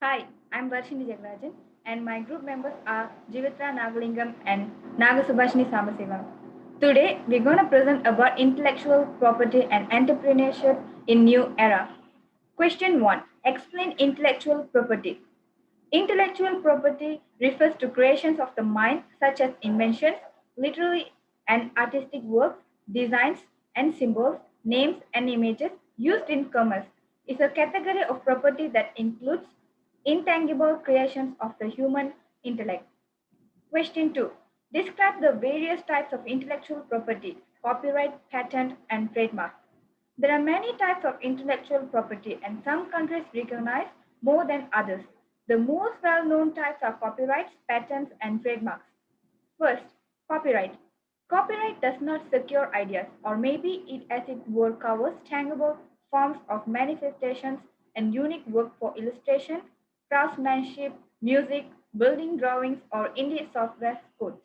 Hi, I'm Varshini Jagarajan, and my group members are Jivitra Nagalingam and Nagasubhashini Samaseva. Today, we're going to present about intellectual property and entrepreneurship in new era. Question 1. Explain intellectual property. Intellectual property refers to creations of the mind such as inventions, literary and artistic works, designs and symbols, names and images used in commerce. Is a category of property that includes intangible creations of the human intellect. Question 2. Describe the various types of intellectual property, copyright, patent, and trademark. There are many types of intellectual property, and some countries recognize more than others. The most well known types are copyrights, patents, and trademarks. First, copyright. Copyright does not secure ideas, or maybe it as it were covers tangible forms of manifestations and unique work for illustration, craftsmanship, music, building drawings, or indie software codes.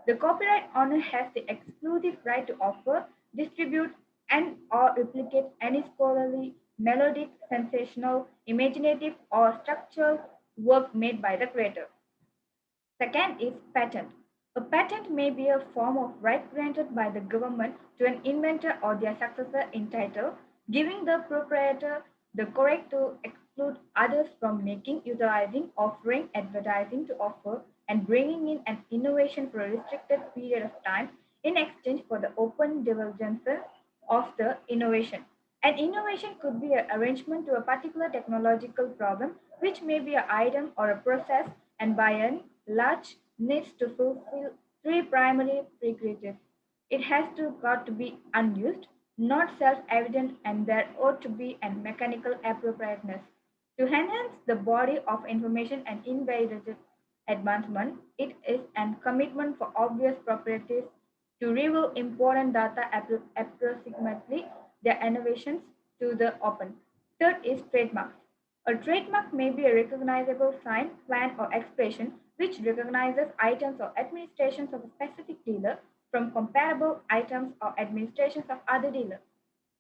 The copyright owner has the exclusive right to offer, distribute, and or replicate any scholarly, melodic, sensational, imaginative, or structural work made by the creator. Second is patent. A patent may be a form of right granted by the government to an inventor or their successor in title, giving the proprietor the correct to exclude others from making, utilizing, offering, advertising to offer, and bringing in an innovation for a restricted period of time in exchange for the open divulgence of the innovation. An innovation could be an arrangement to a particular technological problem, which may be an item or a process, and by and large needs to fulfill three primary prerequisites. It has to got to be unused, not self-evident, and there ought to be a mechanical appropriateness. To enhance the body of information and invalidate advancement, it is a commitment for obvious properties to reveal important data approximately their innovations to the open. Third is trademarks. A trademark may be a recognizable sign, plan, or expression which recognizes items or administrations of a specific dealer from comparable items or administrations of other dealers.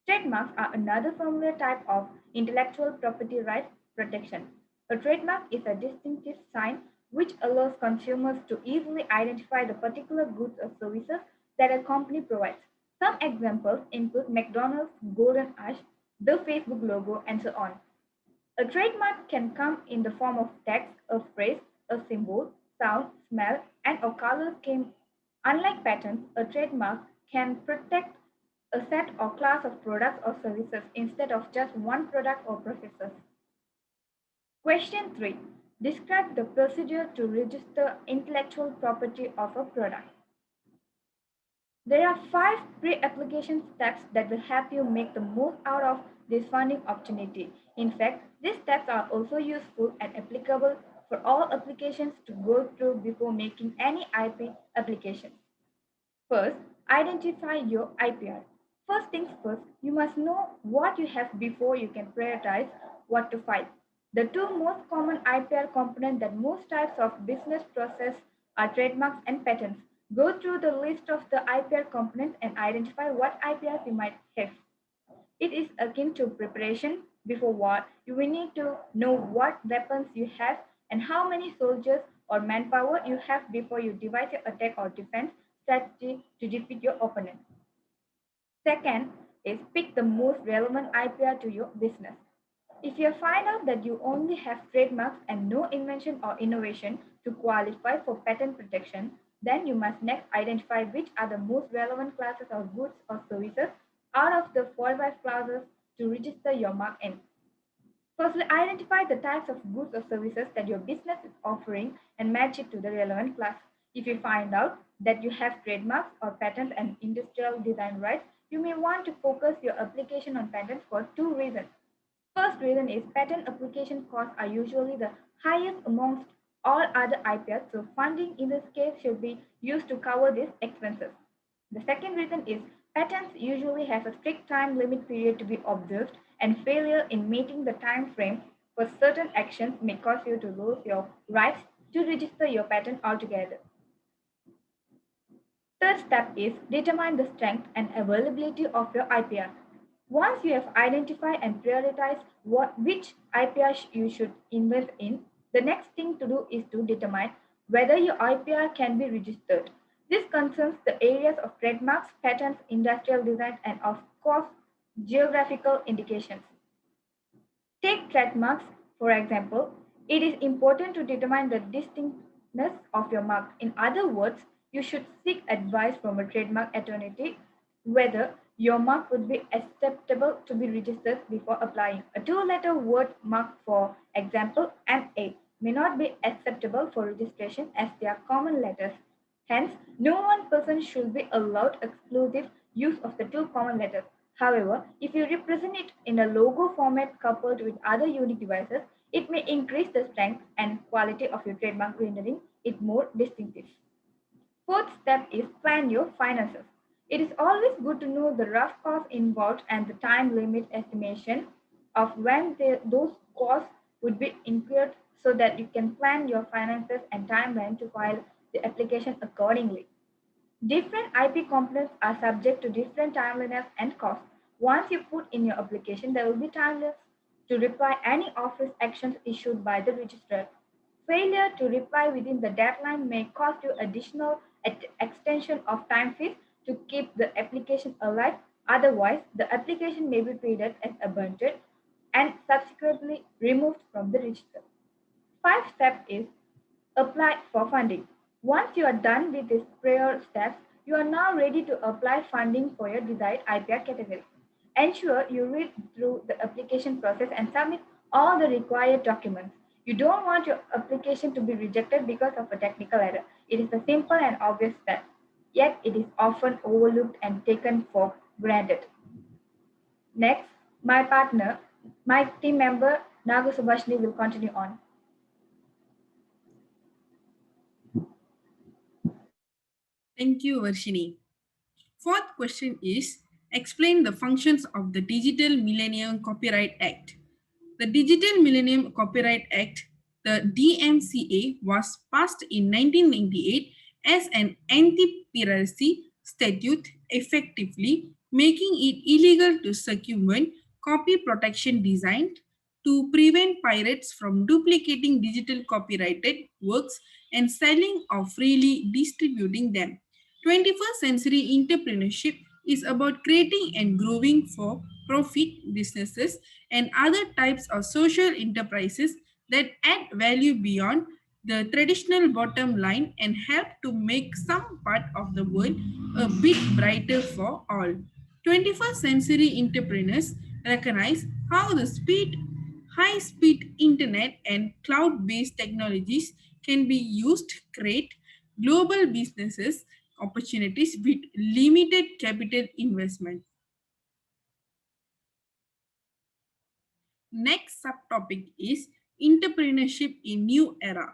Trademarks are another familiar type of intellectual property right protection. A trademark is a distinctive sign which allows consumers to easily identify the particular goods or services that a company provides. Some examples include McDonald's Golden Arch, the Facebook logo, and so on. A trademark can come in the form of text, a phrase, a symbol, sound, smell, and or color scheme. Unlike patents, a trademark can protect a set or class of products or services instead of just one product or processes. Question 3. Describe the procedure to register intellectual property of a product. There are five pre-application steps that will help you make the most out of this funding opportunity. In fact, these steps are also useful and applicable for all applications to go through before making any IP application. First, identify your IPR. First things first, you must know what you have before you can prioritize what to file. The two most common IPR components that most types of business process are trademarks and patents. Go through the list of the IPR components and identify what IPRs you might have. It is akin to preparation before war. You will need to know what weapons you have and how many soldiers or manpower you have before you devise your attack or defense strategy to defeat your opponent. Second is pick the most relevant IPR to your business. If you find out that you only have trademarks and no invention or innovation to qualify for patent protection, then you must next identify which are the most relevant classes of goods or services out of the 45 classes to register your mark in. Firstly, identify the types of goods or services that your business is offering and match it to the relevant class. If you find out that you have trademarks or patents and industrial design rights, you may want to focus your application on patents for two reasons. First reason is patent application costs are usually the highest amongst all other IPRs, so funding in this case should be used to cover these expenses. The second reason is patents usually have a strict time limit period to be observed, and failure in meeting the time frame for certain actions may cause you to lose your rights to register your patent altogether. Third step is determine the strength and availability of your IPR. Once you have identified and prioritized which IPR you should invest in, the next thing to do is to determine whether your IPR can be registered. This concerns the areas of trademarks, patents, industrial design, and of course, geographical indications. Take trademarks, for example. It is important to determine the distinctness of your mark. In other words, you should seek advice from a trademark attorney whether your mark would be acceptable to be registered before applying. A two-letter word mark, for example, MA, may not be acceptable for registration as they are common letters. Hence, no one person should be allowed exclusive use of the two common letters. However, if you represent it in a logo format coupled with other unique devices, it may increase the strength and quality of your trademark, rendering it more distinctive. Fourth step is plan your finances. It is always good to know the rough costs involved and the time limit estimation of when those costs would be incurred so that you can plan your finances and timeline to file the application accordingly. Different IP components are subject to different timeliness and cost. Once you put in your application, there will be timeless to reply any office actions issued by the registrar. Failure to reply within the deadline may cost you additional extension of time fees to keep the application alive. Otherwise, the application may be treated as abandoned and subsequently removed from the register. Fifth step is apply for funding. Once you are done with these prior steps, you are now ready to apply funding for your desired IPR category. Ensure you read through the application process and submit all the required documents. You don't want your application to be rejected because of a technical error. It is a simple and obvious step, yet it is often overlooked and taken for granted. Next, my team member Naga Subhashni will continue on. Thank you, Varshini. Fourth question is explain the functions of the Digital Millennium Copyright Act. The Digital Millennium Copyright Act, the DMCA, was passed in 1998 as an anti-piracy statute, effectively making it illegal to circumvent copy protection designed to prevent pirates from duplicating digital copyrighted works and selling or freely distributing them. 21st century entrepreneurship is about creating and growing for profit businesses and other types of social enterprises that add value beyond the traditional bottom line and help to make some part of the world a bit brighter for all. 21st century entrepreneurs recognize how the high speed internet and cloud based technologies can be used to create global businesses opportunities with limited capital investment. Next subtopic is entrepreneurship in new era.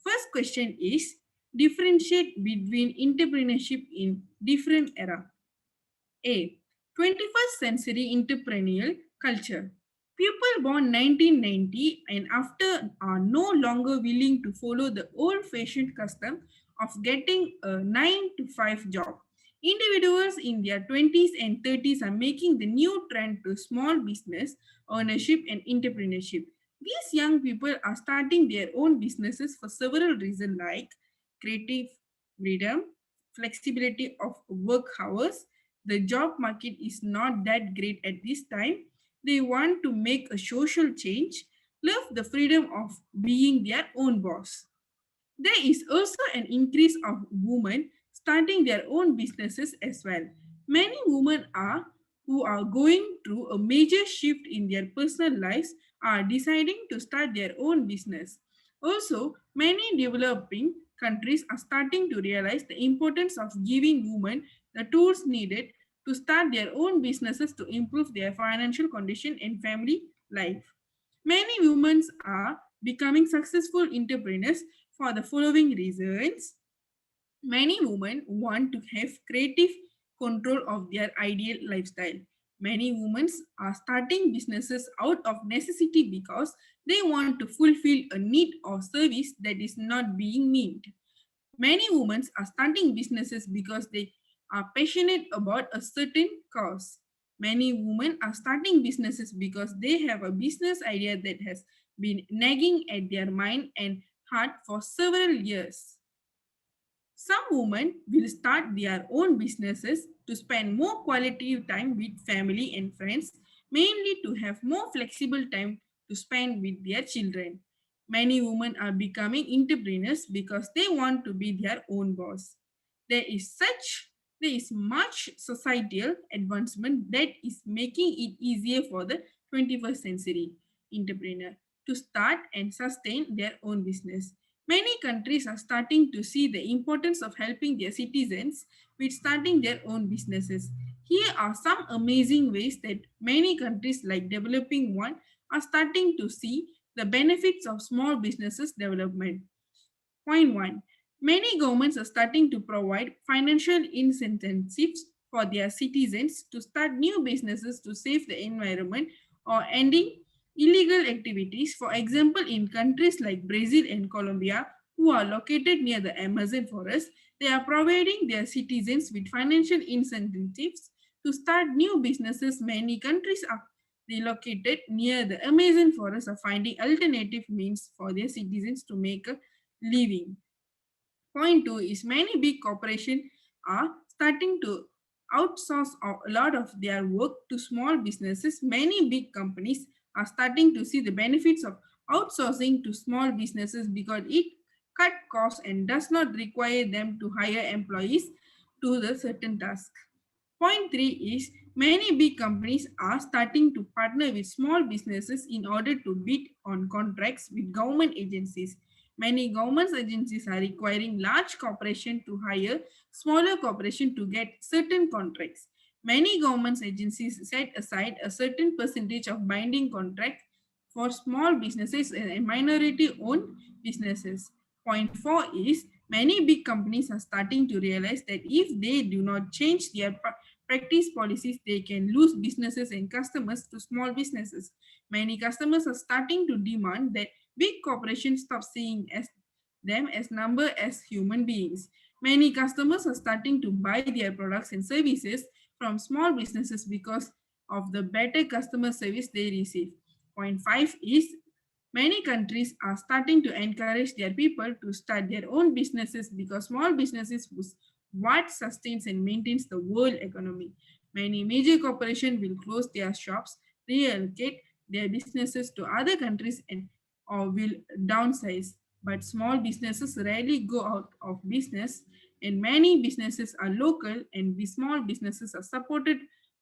First question is differentiate between entrepreneurship in different era. A. 21st century entrepreneurial culture. People born 1990 and after are no longer willing to follow the old fashioned custom of getting a 9 to 5 job. Individuals in their 20s and 30s are making the new trend to small business ownership and entrepreneurship. These young people are starting their own businesses for several reasons like creative freedom, flexibility of work hours, the job market is not that great at this time. They want to make a social change, love the freedom of being their own boss. There is also an increase of women starting their own businesses as well. Many women are who are going through a major shift in their personal lives are deciding to start their own business. Also, many developing countries are starting to realize the importance of giving women the tools needed to start their own businesses to improve their financial condition and family life. Many women are becoming successful entrepreneurs for the following reasons. Many women want to have creative control of their ideal lifestyle. Many women are starting businesses out of necessity because they want to fulfill a need or service that is not being met. Many women are starting businesses because they are passionate about a certain cause. Many women are starting businesses because they have a business idea that has been nagging at their mind and heart for several years. Some women will start their own businesses to spend more quality time with family and friends, mainly to have more flexible time to spend with their children. Many women are becoming entrepreneurs because they want to be their own boss. There is such there is much societal advancement that is making it easier for the 21st century entrepreneur to start and sustain their own business. Many countries are starting to see the importance of helping their citizens with starting their own businesses. Here are some amazing ways that many countries like developing one are starting to see the benefits of small businesses development. Point 1. Many governments are starting to provide financial incentives for their citizens to start new businesses to save the environment or ending illegal activities. For example, in countries like Brazil and Colombia, who are located near the Amazon forest, they are providing their citizens with financial incentives to start new businesses. Many countries are relocated near the Amazon forest are finding alternative means for their citizens to make a living. Point two is many big corporations are starting to outsource a lot of their work to small businesses. Many big companies are starting to see the benefits of outsourcing to small businesses because it cut costs and does not require them to hire employees to the certain task. Point three is many big companies are starting to partner with small businesses in order to bid on contracts with government agencies. Many government agencies are requiring large corporations to hire smaller corporations to get certain contracts. Many government agencies set aside a certain percentage of binding contracts for small businesses and minority owned businesses. Point 4 is many big companies are starting to realize that if they do not change their practice policies, they can lose businesses and customers to small businesses. Many customers are starting to demand that big corporations stop seeing them as number as human beings. Many customers are starting to buy their products and services from small businesses because of the better customer service they receive. Point 5 is many countries are starting to encourage their people to start their own businesses because small businesses was what sustains and maintains the world economy. Many major corporations will close their shops, reallocate their businesses to other countries and or will downsize. But small businesses rarely go out of business and many businesses are local and the small businesses are supported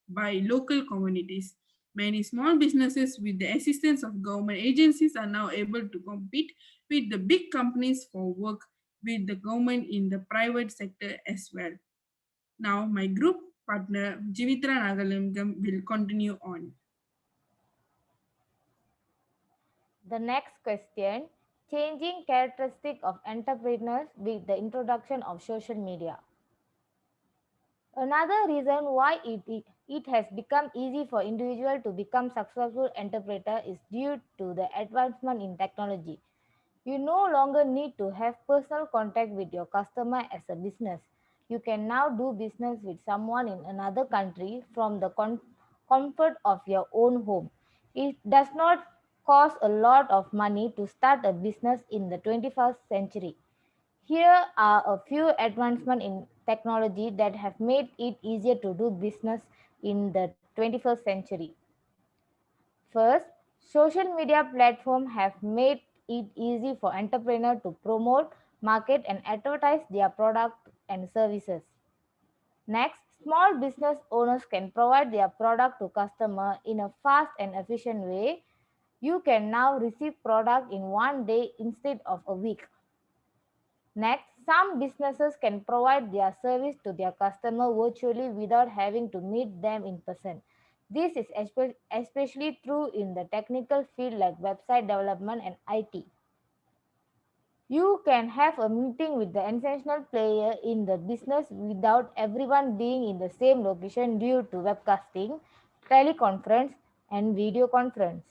by local communities. Many small businesses, with the assistance of government agencies, are now able to compete with the big companies for work with the government in the private sector as well. Now, my group partner Jivitra Nagalingam will continue on. The next question, changing characteristic of entrepreneurs with the introduction of social media. Another reason why it has become easy for individuals to become successful entrepreneur is due to the advancement in technology. You no longer need to have personal contact with your customer as a business. You can now do business with someone in another country from the comfort of your own home. It does not cost a lot of money to start a business in the 21st century. Here are a few advancements in technology that have made it easier to do business in the 21st century. First, social media platforms have made it easy for entrepreneurs to promote, market, and advertise their product and services. Next, small business owners can provide their product to customer in a fast and efficient way. You can now receive product in one day instead of a week. Next, some businesses can provide their service to their customer virtually without having to meet them in person. This is especially true in the technical field like website development and IT. You can have a meeting with the essential player in the business without everyone being in the same location due to webcasting, teleconference, and video conference.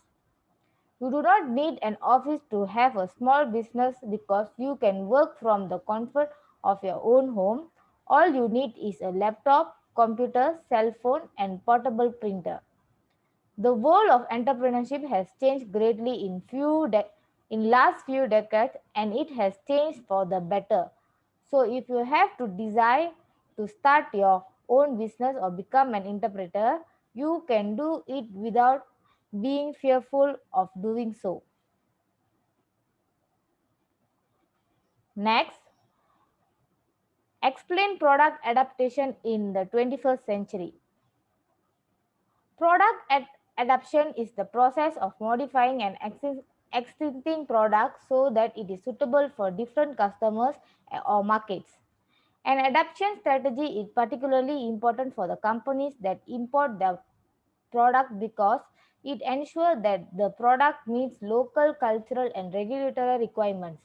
You do not need an office to have a small business because you can work from the comfort of your own home. All you need is a laptop computer, cell phone, and portable printer. The world of entrepreneurship has changed greatly in last few decades, and it has changed for the better. So if you have to decide to start your own business or become an interpreter, you can do it without being fearful of doing so. Next, explain product adaptation in the 21st century. Adaptation is the process of modifying an existing product so that it is suitable for different customers or markets. An adaptation strategy is particularly important for the companies that import their product because it ensures that the product meets local cultural and regulatory requirements.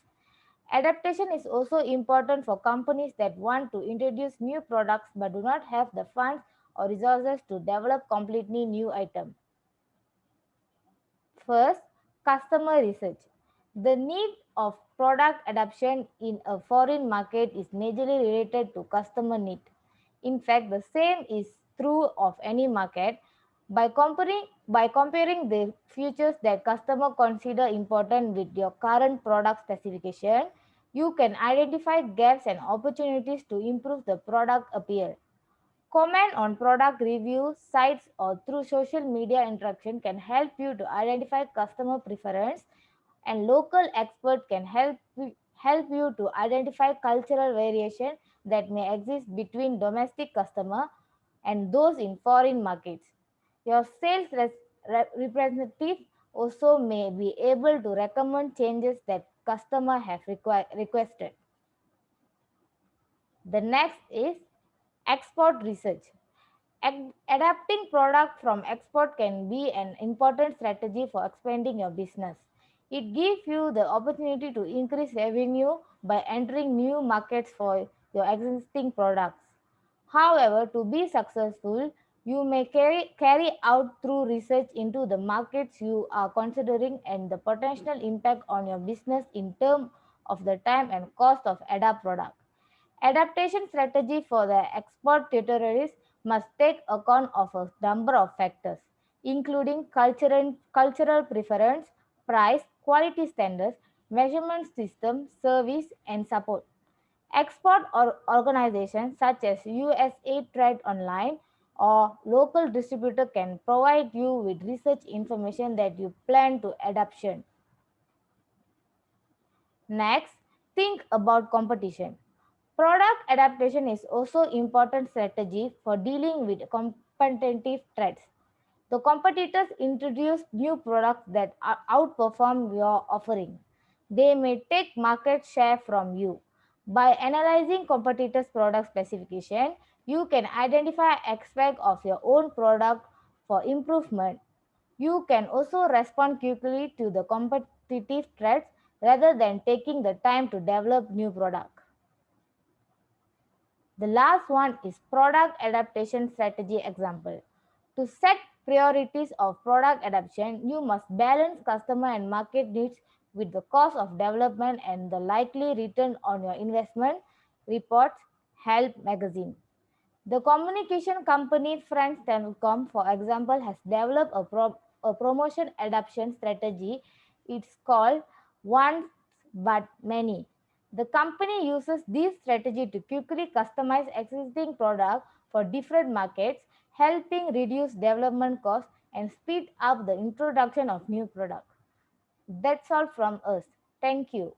Adaptation is also important for companies that want to introduce new products but do not have the funds or resources to develop completely new items. First, customer research. The need of product adoption in a foreign market is majorly related to customer need. In fact, the same is true of any market. By comparing the features that customer consider important with your current product specification, you can identify gaps and opportunities to improve the product appeal. Comment on product review sites or through social media interaction can help you to identify customer preference, and local expert can help you to identify cultural variation that may exist between domestic customer and those in foreign markets. Your representative also may be able to recommend changes that customer have requested. The next is export research. Adapting product from export can be an important strategy for expanding your business. It gives you the opportunity to increase revenue by entering new markets for your existing products. However, to be successful, you may carry out through research into the markets you are considering and the potential impact on your business in terms of the time and cost of adapt product. Adaptation strategy for the export territories must take account of a number of factors, including cultural preference, price, quality standards, measurement system, service, and support. Export or organizations such as USA Trade Online or local distributor can provide you with research information that you plan to adoption. Next, think about competition. Product adaptation is also important strategy for dealing with competitive threats. The competitors introduce new products that outperform your offering. They may take market share from you. By analyzing competitors' product specification, you can identify aspects of your own product for improvement. You can also respond quickly to the competitive threats rather than taking the time to develop new product. The last one is product adaptation strategy example. To set priorities of product adaptation, you must balance customer and market needs with the cost of development and the likely return on your investment, reports Help magazine. The communication company France Telecom, for example, has developed a promotion adoption strategy. It's called Once But Many. The company uses this strategy to quickly customize existing products for different markets, helping reduce development costs and speed up the introduction of new products. That's all from us. Thank you.